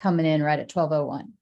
coming in right at 12:01.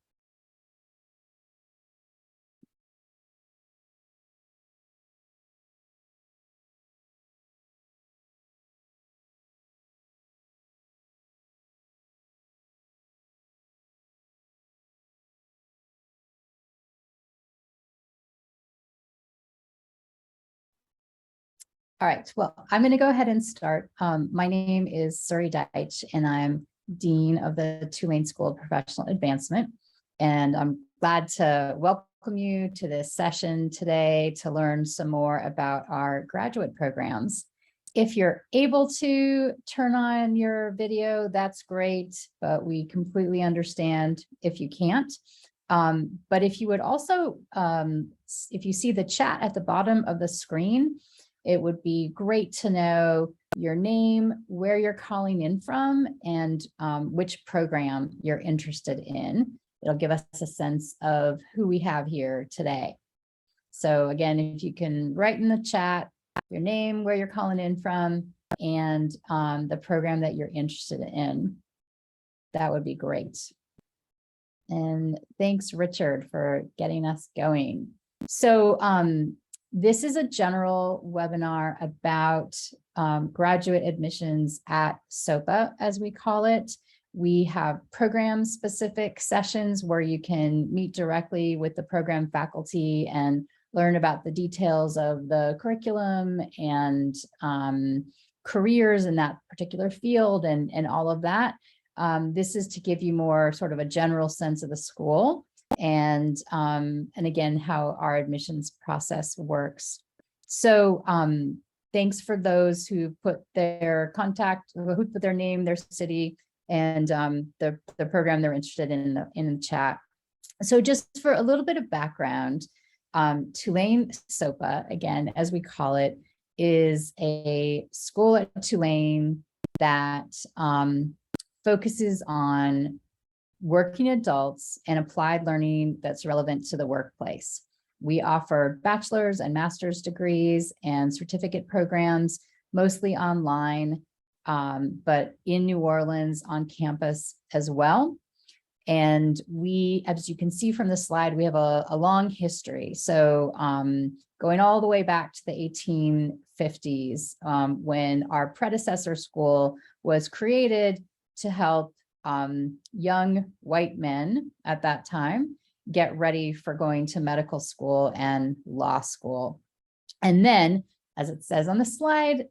All right, well, I'm going to go ahead and start. My name is Suri Deitch, and I'm Dean of the Tulane School of Professional Advancement. And I'm glad to welcome you to this session today to learn some more about our graduate programs. If you're able to turn on your video, that's great, but we completely understand if you can't. But if you would also, if you see the chat at the bottom of the screen, it would be great to know your name, where you're calling in from, and which program you're interested in. It'll give us a sense of who we have here today. So again, if you can write in the chat your name, where you're calling in from, and the program that you're interested in, that would be great. And thanks, Richard, for getting us going. So this is a general webinar about graduate admissions at SoPA, as we call it. We have program-specific sessions where you can meet directly with the program faculty and learn about the details of the curriculum and careers in that particular field and all of that. This is to give you more sort of a general sense of the school and again, how our admissions process works. So thanks for those who put their contact, who put their name, their city, and the program they're interested in the chat. So just for a little bit of background, Tulane SoPA, again, as we call it, is a school at Tulane that focuses on working adults and applied learning that's relevant to the workplace. We offer bachelor's and master's degrees and certificate programs, mostly online, but in New Orleans on campus as well. And we, as you can see from the slide, we have a long history. So going all the way back to the 1850s, when our predecessor school was created to help young white men at that time get ready for going to medical school and law school. And then, as it says on the slide,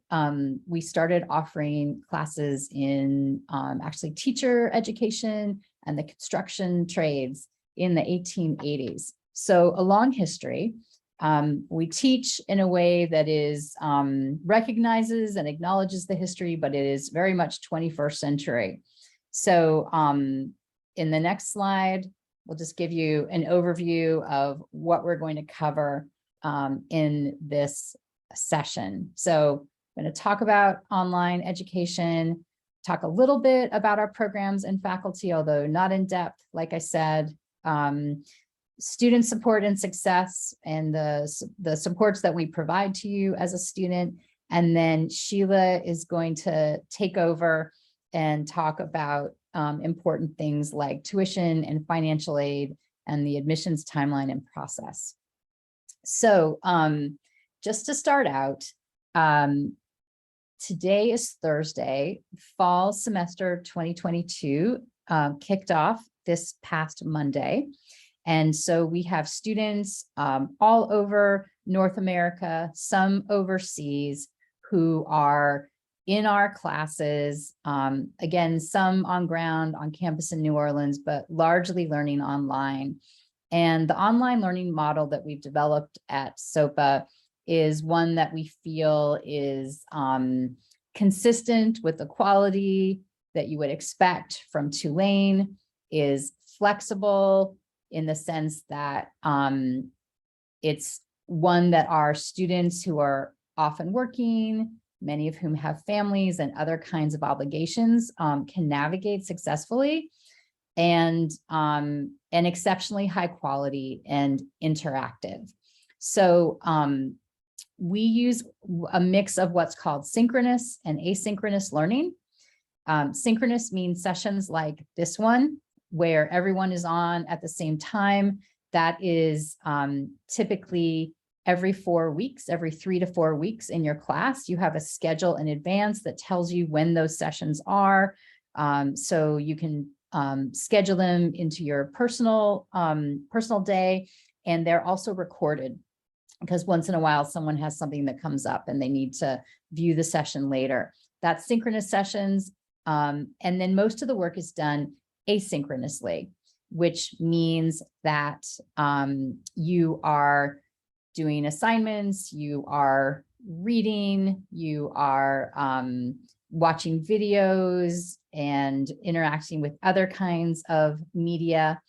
we started offering classes in actually teacher education and the construction trades in the 1880s. So a long history. We teach in a way that is recognizes and acknowledges the history, but it is very much 21st century. So in the next slide, we'll just give you an overview of what we're going to cover in this session. So I'm going to talk about online education, talk a little bit about our programs and faculty, although not in depth, like I said, student support and success and the supports that we provide to you as a student. And then Sheila is going to take over and talk about important things like tuition and financial aid and the admissions timeline and process. So just to start out, today is Thursday. Fall semester 2022 kicked off this past Monday. And so we have students all over North America, some overseas, who are in our classes, again, some on ground on campus in New Orleans, but largely learning online. And the online learning model that we've developed at SoPA is one that we feel is consistent with the quality that you would expect from Tulane, is flexible in the sense that it's one that our students who are often working, many of whom have families and other kinds of obligations, can navigate successfully, and exceptionally high quality and interactive. So we use a mix of what's called synchronous and asynchronous learning. Synchronous means sessions like this one, where everyone is on at the same time. That is typically every 4 weeks, every 3 to 4 weeks in your class. You have a schedule in advance that tells you when those sessions are. So you can schedule them into your personal day, and they're also recorded, because once in a while someone has something that comes up and they need to view the session later. That's synchronous sessions. And then most of the work is done asynchronously, which means that you are doing assignments, you are reading, you are watching videos and interacting with other kinds of media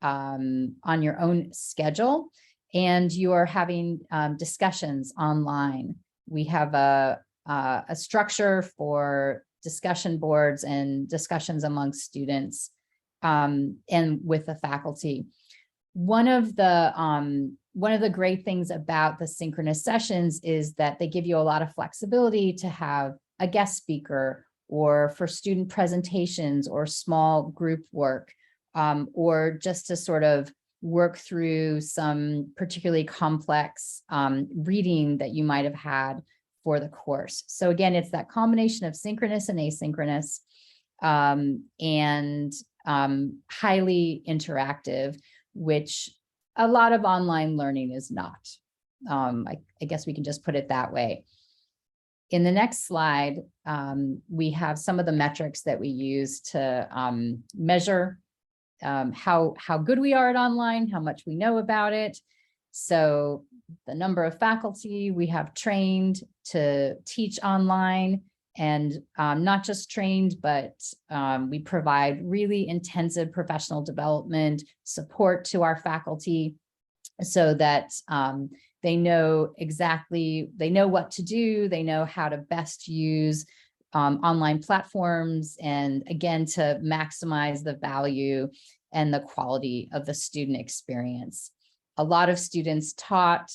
on your own schedule. And you are having discussions online. We have a structure for discussion boards and discussions amongst students and with the faculty. One of the great things about the synchronous sessions is that they give you a lot of flexibility to have a guest speaker, or for student presentations or small group work, or just to sort of work through some particularly complex reading that you might have had for the course. So again, it's that combination of synchronous and asynchronous, and highly interactive, which a lot of online learning is not. I guess we can just put it that way. In the next slide, we have some of the metrics that we use to measure how good we are at online, how much we know about it. So the number of faculty we have trained to teach online, and not just trained, but we provide really intensive professional development support to our faculty so that they know what to do, they know how to best use online platforms, and again, to maximize the value and the quality of the student experience. A lot of students taught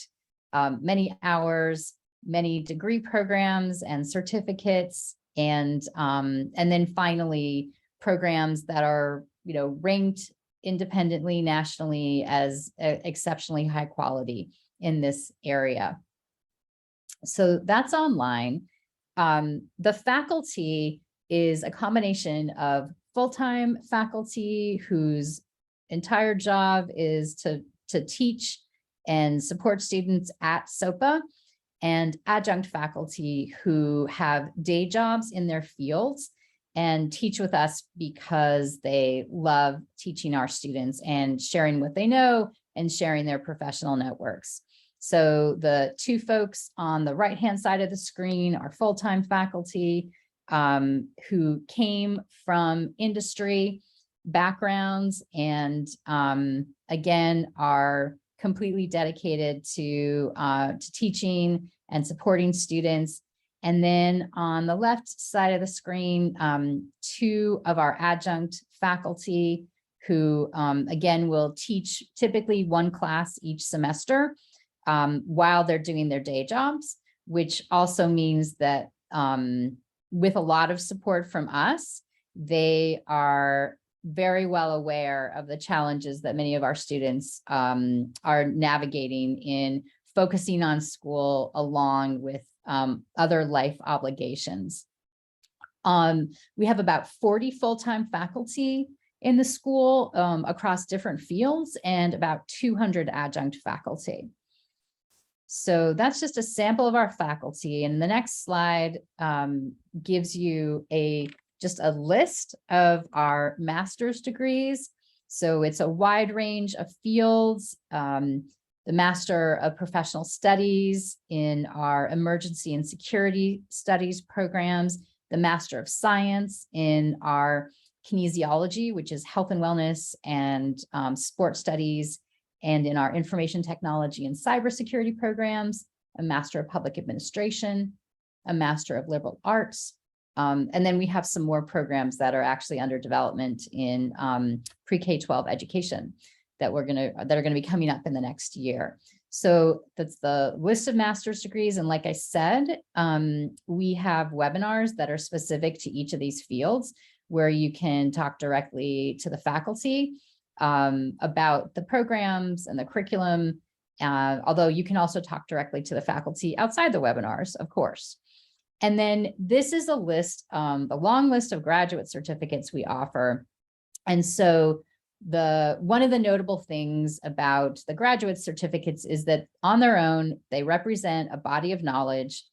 many hours, many degree programs and certificates, and then finally programs that are ranked independently, nationally as exceptionally high quality in this area. So that's online. The faculty is a combination of full-time faculty whose entire job is to teach and support students at SoPA, and adjunct faculty who have day jobs in their fields and teach with us because they love teaching our students and sharing what they know and sharing their professional networks. So the two folks on the right-hand side of the screen are full-time faculty who came from industry backgrounds and again are completely dedicated to teaching and supporting students. And then on the left side of the screen, two of our adjunct faculty who again will teach typically one class each semester while they're doing their day jobs, which also means that with a lot of support from us, they are very well aware of the challenges that many of our students are navigating in focusing on school along with other life obligations. We have about 40 full-time faculty in the school across different fields and about 200 adjunct faculty. So that's just a sample of our faculty. And the next slide gives you just a list of our master's degrees. So it's a wide range of fields. The Master of Professional Studies in our Emergency and Security Studies programs, the Master of Science in our Kinesiology, which is health and wellness and sport studies, and in our Information Technology and Cybersecurity programs, a Master of Public Administration, a Master of Liberal Arts. And then we have some more programs that are actually under development in pre-K-12 education that are going to be coming up in the next year. So that's the list of master's degrees. And like I said, we have webinars that are specific to each of these fields. where you can talk directly to the faculty about the programs and the curriculum. Although you can also talk directly to the faculty outside the webinars, of course. And then this is a list, the long list of graduate certificates we offer. And so one of the notable things about the graduate certificates is that on their own, they represent a body of knowledge.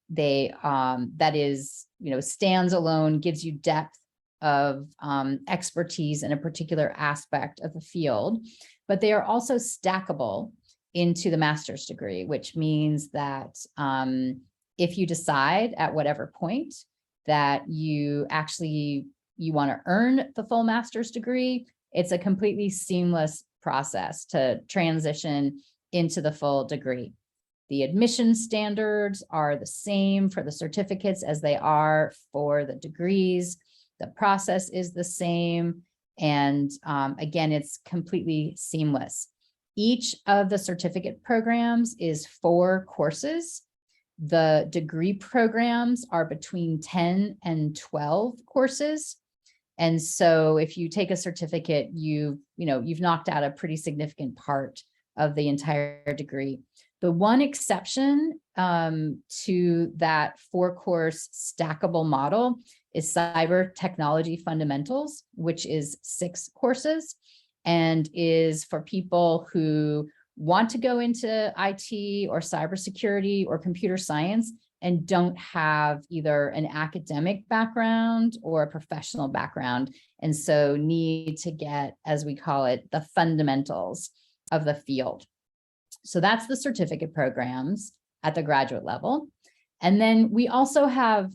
They that is, stands alone, gives you depth of expertise in a particular aspect of the field, but they are also stackable into the master's degree, which means that if you decide at whatever point that you want to earn the full master's degree, it's a completely seamless process to transition into the full degree. The admission standards are the same for the certificates as they are for the degrees. The process is the same. And again, it's completely seamless. Each of the certificate programs is 4 courses. The degree programs are between 10 and 12 courses. And so if you take a certificate, you've knocked out a pretty significant part of the entire degree. The one exception to that 4-course stackable model is cyber technology fundamentals, which is 6 courses and is for people who want to go into IT or cybersecurity or computer science and don't have either an academic background or a professional background, and so need to get, as we call it, the fundamentals of the field. So that's the certificate programs at the graduate level. And then we also have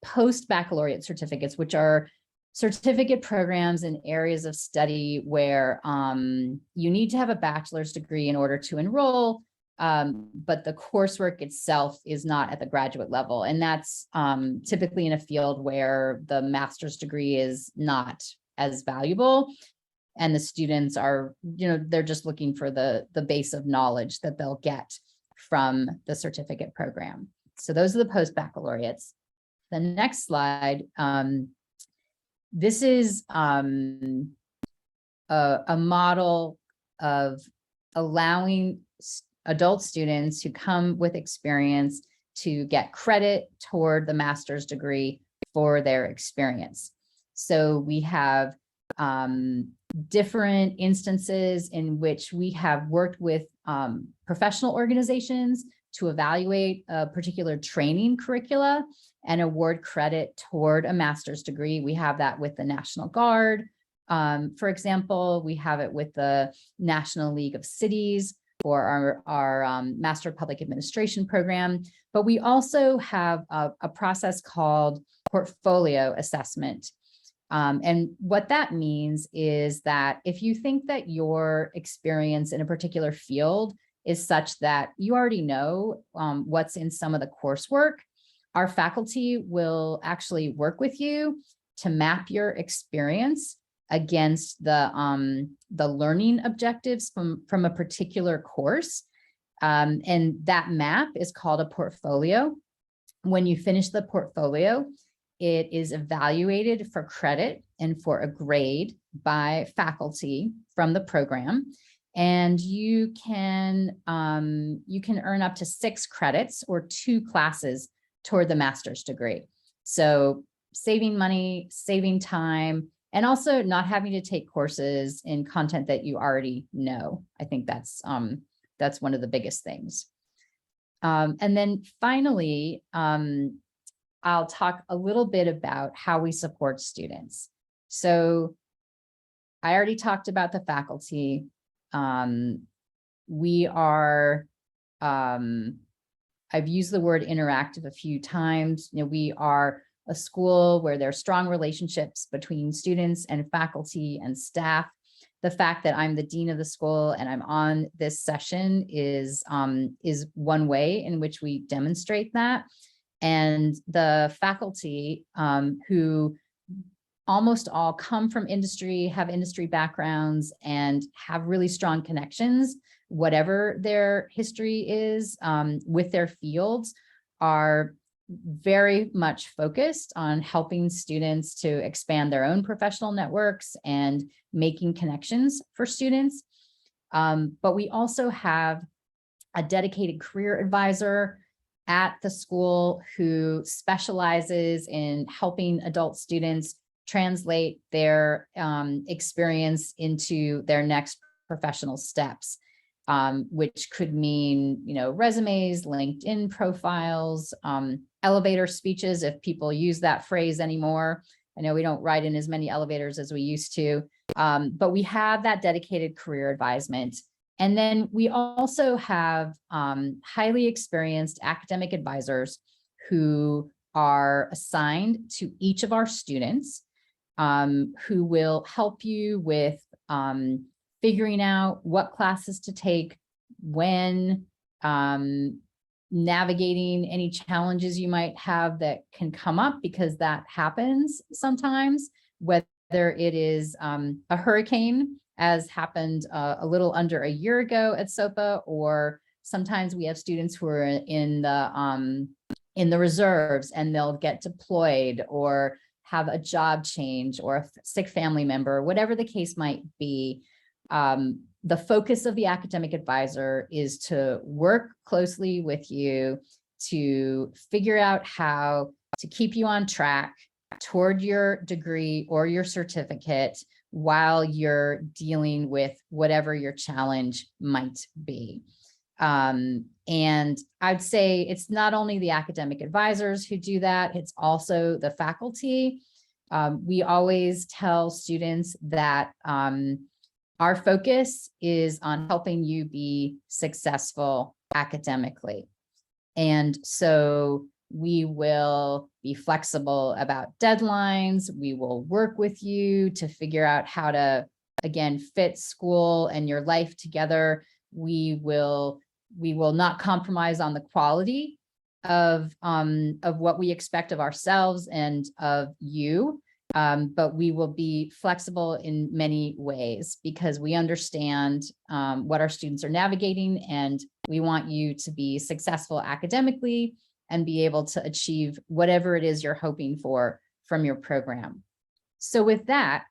post-baccalaureate certificates, which are certificate programs in areas of study where you need to have a bachelor's degree in order to enroll, but the coursework itself is not at the graduate level. And that's typically in a field where the master's degree is not as valuable. And the students are, they're just looking for the base of knowledge that they'll get from the certificate program. So those are the post-baccalaureates. The next slide, this is a model of allowing adult students who come with experience to get credit toward the master's degree for their experience. So we have different instances in which we have worked with professional organizations to evaluate a particular training curricula and award credit toward a master's degree. We have that with the National Guard. For example, we have it with the National League of Cities for our Master of Public Administration program. But we also have a process called portfolio assessment. And what that means is that if you think that your experience in a particular field is such that you already know what's in some of the coursework, our faculty will actually work with you to map your experience against the learning objectives from a particular course. And that map is called a portfolio. When you finish the portfolio, it is evaluated for credit and for a grade by faculty from the program. And you can earn up to 6 credits or 2 classes toward the master's degree. So saving money, saving time, and also not having to take courses in content that you already know. I think that's one of the biggest things. And then finally, I'll talk a little bit about how we support students. So I already talked about the faculty. We are, I've used the word interactive a few times. We are a school where there are strong relationships between students and faculty and staff. The fact that I'm the dean of the school and I'm on this session is one way in which we demonstrate that. And the faculty who almost all come from industry, have industry backgrounds, and have really strong connections, whatever their history is with their fields, are very much focused on helping students to expand their own professional networks and making connections for students. But we also have a dedicated career advisor at the school who specializes in helping adult students translate their experience into their next professional steps, which could mean, resumes, LinkedIn profiles, elevator speeches, if people use that phrase anymore. I know we don't ride in as many elevators as we used to, but we have that dedicated career advisement. And then we also have highly experienced academic advisors who are assigned to each of our students, who will help you with figuring out what classes to take, when, navigating any challenges you might have that can come up, because that happens sometimes, whether it is a hurricane, as happened a little under a year ago at SoPA, or sometimes we have students who are in the reserves and they'll get deployed or have a job change or a sick family member, whatever the case might be. The focus of the academic advisor is to work closely with you to figure out how to keep you on track toward your degree or your certificate while you're dealing with whatever your challenge might be. And I'd say it's not only the academic advisors who do that, it's also the faculty. We always tell students that our focus is on helping you be successful academically. And so we will be flexible about deadlines. We will work with you to figure out how to, again, fit school and your life together. We will not compromise on the quality of what we expect of ourselves and of you. But we will be flexible in many ways because we understand what our students are navigating, and we want you to be successful academically and be able to achieve whatever it is you're hoping for from your program. So with that,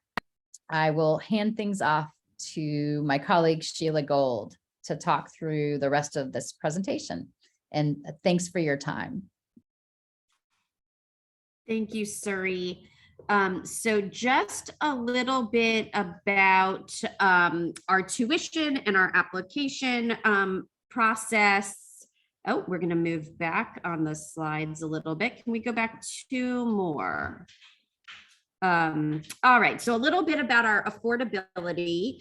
I will hand things off to my colleague, Sheila Gold, to talk through the rest of this presentation. And thanks for your time. Thank you, Suri. So just a little bit about our tuition and our application process. Oh, we're going to move back on the slides a little bit. Can we go back 2 more? All right, so a little bit about our affordability.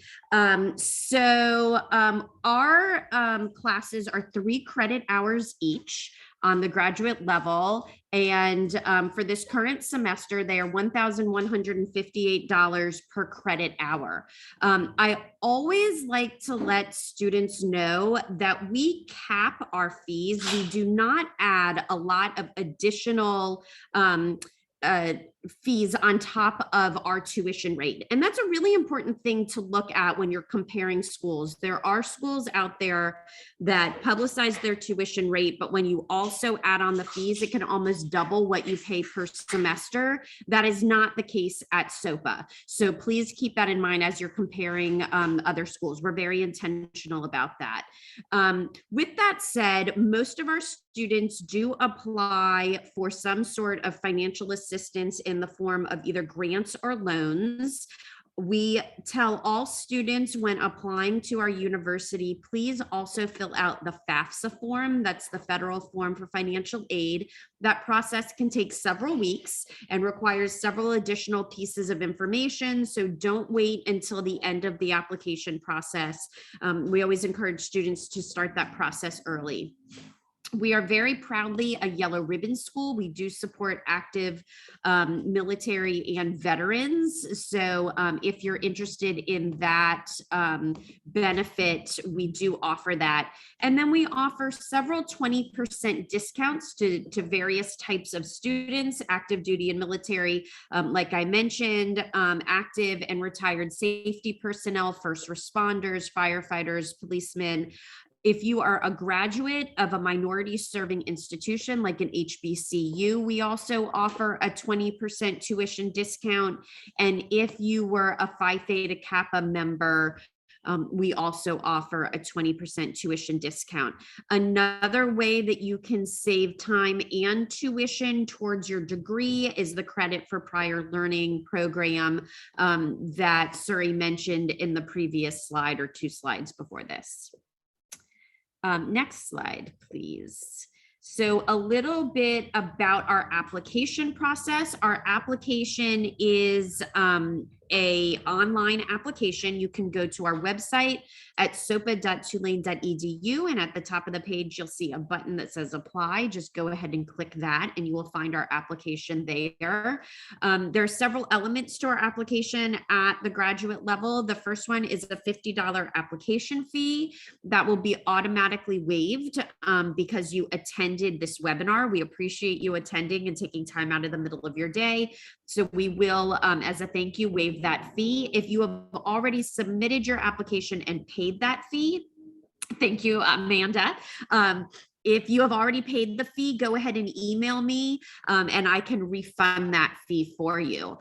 Our classes are 3 credit hours each on the graduate level. And for this current semester, they are $1,158 per credit hour. I always like to let students know that we cap our fees. We do not add a lot of additional fees on top of our tuition rate. And that's a really important thing to look at when you're comparing schools. There are schools out there that publicize their tuition rate, but when you also add on the fees, it can almost double what you pay per semester. That is not the case at SoPA. So please keep that in mind as you're comparing other schools. We're very intentional about that. With that said, most of our students do apply for some sort of financial assistance in the form of either grants or loans. We tell all students when applying to our university, please also fill out the FAFSA form. That's the federal form for financial aid. That process can take several weeks and requires several additional pieces of information. So don't wait until the end of the application process. We always encourage students to start that process early. We are very proudly a yellow ribbon school. We do support active military and veterans. So if you're interested in that benefit, we do offer that. And then we offer several 20% discounts to various types of students, active duty and military, like I mentioned, active and retired safety personnel, first responders, firefighters, policemen. If you are a graduate of a minority serving institution like an HBCU, we also offer a 20% tuition discount. And if you were a Phi Theta Kappa member, we also offer a 20% tuition discount. Another way that you can save time and tuition towards your degree is the credit for prior learning program that Suri mentioned in the previous slide or 2 slides before this. Next slide, please. So a little bit about our application process. Our application is a online application. You can go to our website at sopa.tulane.edu, and at the top of the page, you'll see a button that says apply. Just go ahead and click that, and you will find our application there. There are several elements to our application at the graduate level. The first one is a $50 application fee that will be automatically waived because you attended this webinar. We appreciate you attending and taking time out of the middle of your day. So we will, as a thank you, waive that fee. If you have already submitted your application and paid that fee, thank you, Amanda. If you have already paid the fee, go ahead and email me and I can refund that fee for you.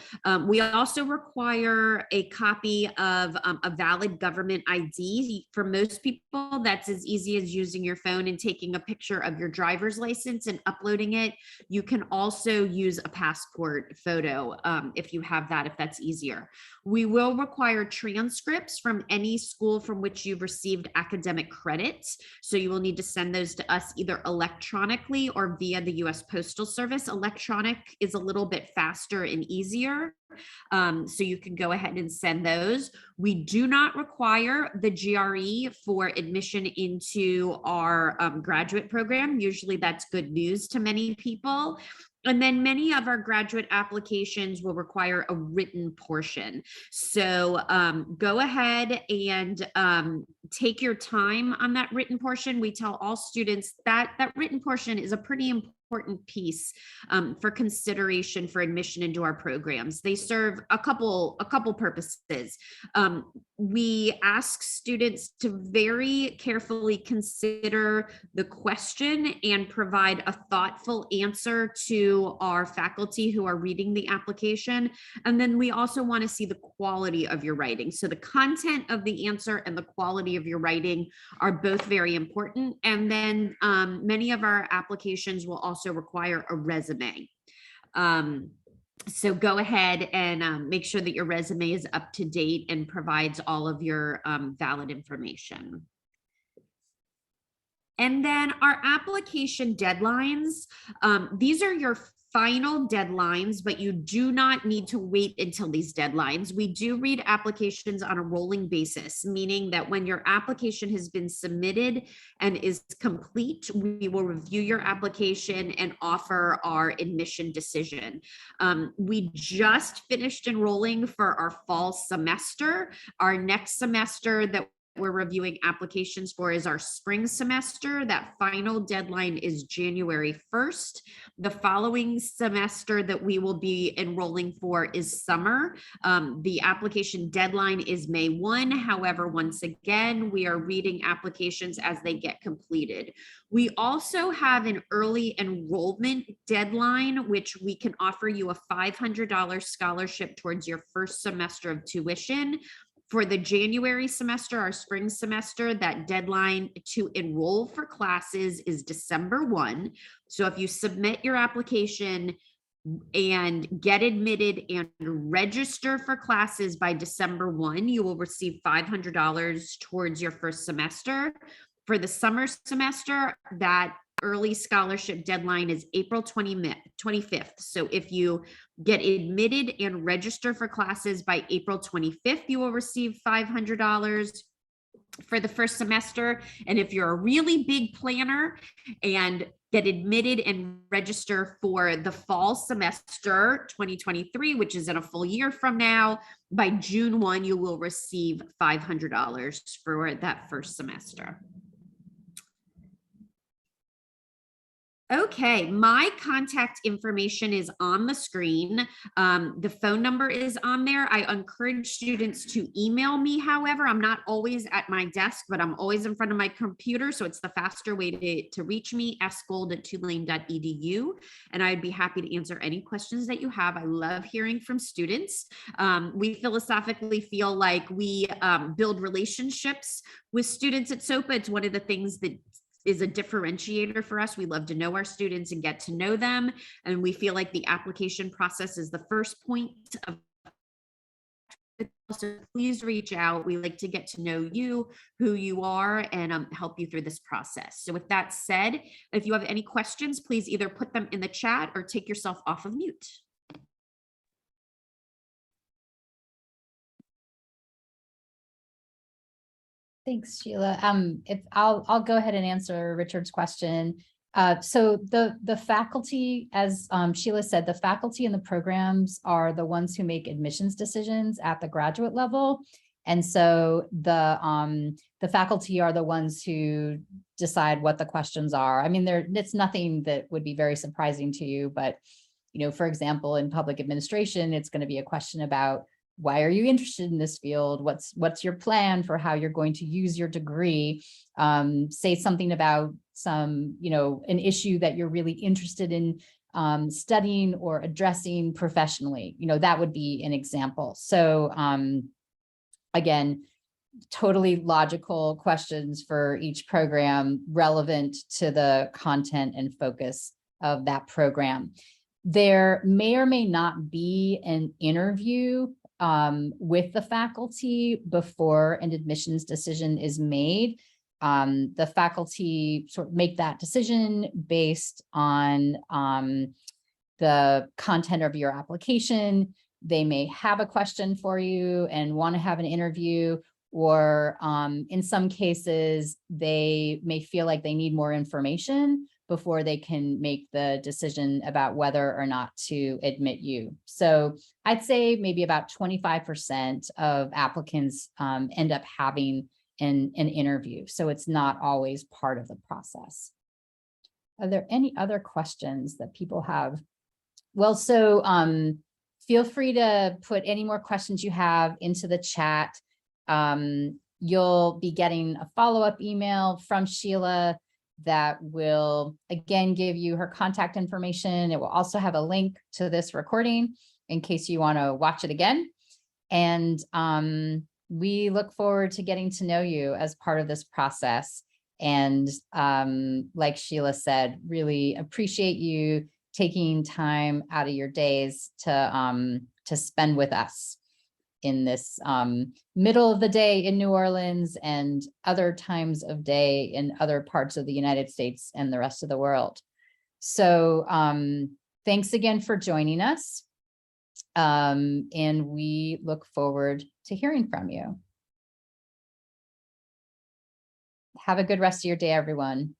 We also require a copy of a valid government ID. For most people, that's as easy as using your phone and taking a picture of your driver's license and uploading it. You can also use a passport photo if you have that, if that's easier. We will require transcripts from any school from which you've received academic credits. So you will need to send those to us either electronically or via the US Postal Service. Electronic is a little bit faster and easier. So you can go ahead and send those. We do not require the GRE for admission into our graduate program. Usually that's good news to many people. And then many of our graduate applications will require a written portion. So go ahead and take your time on that written portion. We tell all students that that written portion is a pretty important piece for consideration for admission into our programs. They serve a couple purposes. We ask students to very carefully consider the question and provide a thoughtful answer to our faculty who are reading the application. And then we also want to see the quality of your writing. So the content of the answer and the quality of your writing are both very important. And then many of our applications will also require a resume. So go ahead and make sure that your resume is up to date and provides all of your valid information. And then our application deadlines, these are your final deadlines, but you do not need to wait until these deadlines. We do read applications on a rolling basis, meaning that when your application has been submitted and is complete, we will review your application and offer our admission decision. We just finished enrolling for our fall semester. Our next semester that we're reviewing applications for is our spring semester. That final deadline is January 1st. The following semester that we will be enrolling for is summer. The application deadline is May 1. However, once again, we are reading applications as they get completed. We also have an early enrollment deadline, which we can offer you a $500 scholarship towards your first semester of tuition. For the January semester, our spring semester, that deadline to enroll for classes is December 1. So if you submit your application and get admitted and register for classes by December 1, you will receive $500 towards your first semester. For the summer semester, that early scholarship deadline is April 25th. So if you get admitted and register for classes by April 25th, you will receive $500 for the first semester. And if you're a really big planner and get admitted and register for the fall semester 2023, which is in a full year from now, by June 1, you will receive $500 for that first semester. Okay, my contact information is on the screen. The phone number is on there. I encourage students to email me. However, I'm not always at my desk, but I'm always in front of my computer. So it's the faster way to reach me, sgold@tulane.edu. And I'd be happy to answer any questions that you have. I love hearing from students. We philosophically feel like we build relationships with students at SoPA. It's one of the things that is a differentiator for us. We love to know our students and get to know them. And we feel like the application process is the first point of. So please reach out. We like to get to know you, who you are, and help you through this process. So with that said, if you have any questions, please either put them in the chat or take yourself off of mute. Thanks, Sheila. If I'll go ahead and answer Richard's question. So the faculty, as Sheila said, the faculty and the programs are the ones who make admissions decisions at the graduate level. And so the faculty are the ones who decide what the questions are. I mean, it's nothing that would be very surprising to you, but for example, in public administration, it's going to be a question about, why are you interested in this field? What's your plan for how you're going to use your degree? Say something about an issue that you're really interested in studying or addressing professionally. That would be an example. So again, totally logical questions for each program relevant to the content and focus of that program. There may or may not be an interview with the faculty before an admissions decision is made. The faculty sort of make that decision based on the content of your application. They may have a question for you and want to have an interview, or in some cases, they may feel like they need more information before they can make the decision about whether or not to admit you. So I'd say maybe about 25% of applicants end up having an interview. So it's not always part of the process. Are there any other questions that people have? Well, so feel free to put any more questions you have into the chat. You'll be getting a follow-up email from Sheila that will again give you her contact information. It will also have a link to this recording in case you want to watch it again. And we look forward to getting to know you as part of this process. And like Sheila said, really appreciate you taking time out of your days to spend with us in this middle of the day in New Orleans and other times of day in other parts of the United States and the rest of the world. So thanks again for joining us. And we look forward to hearing from you. Have a good rest of your day, everyone.